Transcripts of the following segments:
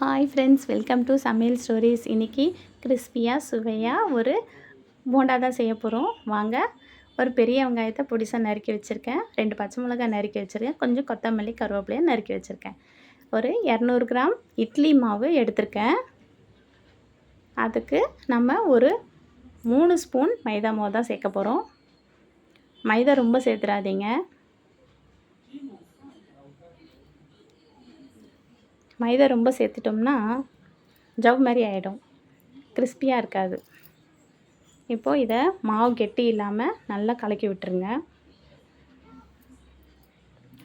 Hi friends, welcome to சமையல் stories. இன்றைக்கி கிறிஸ்பியாக சுவையாக ஒரு போண்டா தான் செய்ய போகிறோம். வாங்க. ஒரு பெரிய வெங்காயத்தை பொடிசாக நறுக்கி வச்சுருக்கேன், 2 பச்சை மிளகாய் நறுக்கி வச்சுருக்கேன், கொஞ்சம் கொத்தமல்லி கருவேப்பிலையை நறுக்கி வச்சுருக்கேன், ஒரு 200 கிராம் இட்லி மாவு எடுத்திருக்கேன். அதுக்கு நம்ம ஒரு 3 ஸ்பூன் மைதா மாவு தான் சேர்க்க போகிறோம். மைதா ரொம்ப சேர்த்துடாதீங்க. மைதா ரொம்ப சேர்த்துட்டோம்னா ஜவ் மாதிரி ஆகிடும், கிறிஸ்பியாக இருக்காது. இப்போது இதை மாவு கெட்டி இல்லாமல் நல்லா கலக்கி விட்டுருங்க.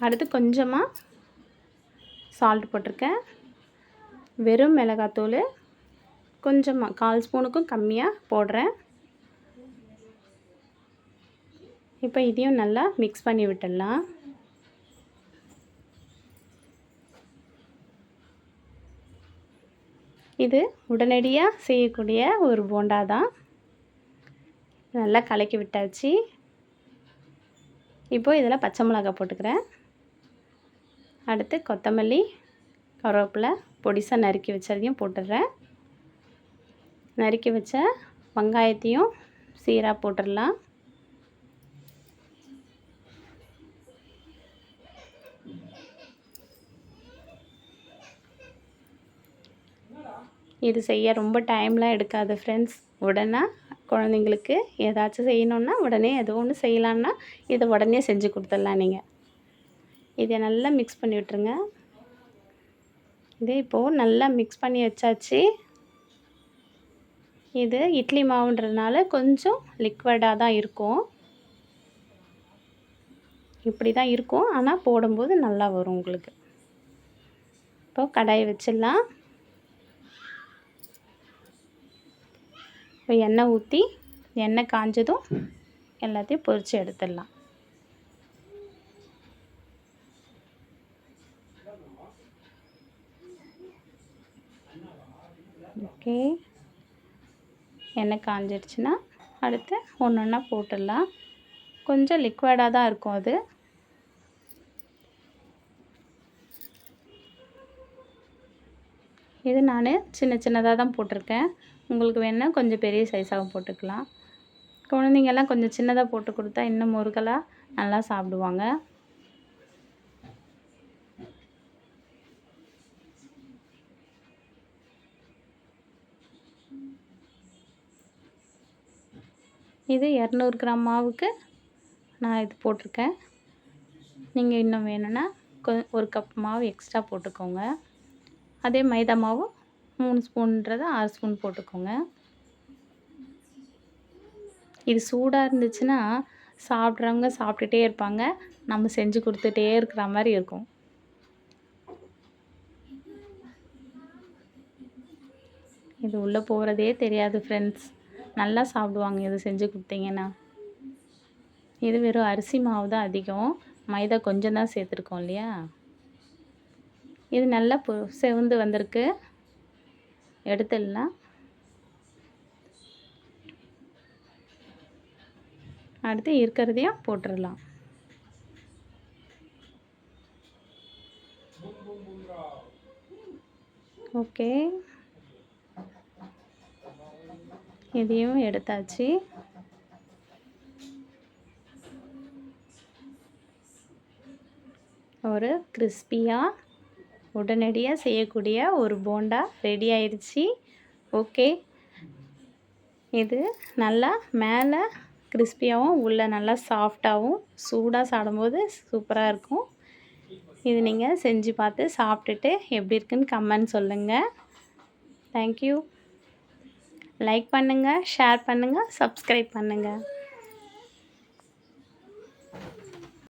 அடுத்து கொஞ்சமாக சால்ட் போட்டிருக்கேன், வெறும் மிளகாத்தூள் கொஞ்சமாக 1/4 ஸ்பூனுக்கும் கம்மியாக போடுறேன். இப்போ இதையும் நல்லா மிக்ஸ் பண்ணி விட்டுடலாம். இது உடனடியாக செய்யக்கூடிய ஒரு போண்டா தான். நல்லா கலக்கி விட்டாச்சு. இப்போது இதில் பச்சை மிளகாய் போட்டுக்கிறேன். அடுத்து கொத்தமல்லி கருவேப்பிலை பொடிசாக நறுக்கி வச்சதையும் போட்டுடுறேன். நறுக்கி வச்ச வெங்காயத்தையும் சீராக போட்டுடலாம். இது செய்ய ரொம்ப டைம்லாம் எடுக்காது ஃப்ரெண்ட்ஸ். உடனே குழந்தைங்களுக்கு ஏதாச்சும் செய்யணுன்னா உடனே ஏதோ ஒன்று செய்யலான்னா இதை உடனே செஞ்சு கொடுத்துடலாம். நீங்கள் இதை நல்லா மிக்ஸ் பண்ணி விட்டுருங்க. இது இப்போது நல்லா மிக்ஸ் பண்ணி வச்சாச்சு. இது இட்லி மாவுன்றதுனால கொஞ்சம் லிக்விடாக தான் இருக்கும். இப்படி தான் இருக்கும், ஆனால் போடும்போது நல்லா வரும் உங்களுக்கு. இப்போது கடாயை வச்சிடலாம். இப்போ எண்ணெய் ஊற்றி எண்ணெய் காஞ்சதும் எல்லாத்தையும் பொரித்து எடுத்துடலாம். ஓகே, எண்ணெய் காஞ்சிடுச்சுன்னா அடுத்து ஒன்று ஒன்றா போட்டுடலாம். கொஞ்சம் லிக்விடாக தான் இருக்கும் அது. இது நான் சின்ன சின்னதாக தான் போட்டிருக்கேன். உங்களுக்கு வேணால் கொஞ்சம் பெரிய சைஸாக போட்டுக்கலாம். குழந்தைங்கெல்லாம் கொஞ்சம் சின்னதாக போட்டு கொடுத்தா இன்னும் முருகலாக நல்லா சாப்பிடுவாங்க. இது 200 கிராம் மாவுக்கு நான் இது போட்டிருக்கேன். நீங்கள் இன்னும் வேணும்னா ஒரு கப் மாவு எக்ஸ்ட்ரா போட்டுக்கோங்க. அதே மைதா மாவு 3 ஸ்பூன்றது 6 ஸ்பூன் போட்டுக்கோங்க. இது சூடாக இருந்துச்சுன்னா சாப்பிட்றவங்க சாப்பிட்டுட்டே இருப்பாங்க, நம்ம செஞ்சு கொடுத்துட்டே இருக்கிற மாதிரி இருக்கும். இது உள்ளே போகிறதே தெரியாது ஃப்ரெண்ட்ஸ். நல்லா சாப்பிடுவாங்க இது செஞ்சு கொடுத்தீங்கன்னா. இது வெறும் அரிசி மாவு தான் அதிகம், மைதா கொஞ்சம் தான் சேர்த்துருக்கோம் இல்லையா. இது நல்லா செவந்து வந்திருக்கு, எடுத்துடலாம். அடுத்து இருக்கிறதையும் போட்டுடலாம். ஓகே, இதையும் எடுத்தாச்சு. ஒரு கிறிஸ்பியாக உடனடியாக செய்யக்கூடிய ஒரு போண்டா ரெடி ஆயிடுச்சு. ஓகே, இது நல்லா மேலே கிறிஸ்பியாகவும் உள்ளே நல்லா சாஃப்டாகவும் சூடாக சாப்பிடும்போது சூப்பராக இருக்கும். இது நீங்கள் செஞ்சு பார்த்து சாப்பிட்டுட்டு எப்படி இருக்குன்னு கமெண்ட் சொல்லுங்கள். தேங்க்யூ. லைக் பண்ணுங்கள், ஷேர் பண்ணுங்கள், சப்ஸ்கிரைப் பண்ணுங்கள்.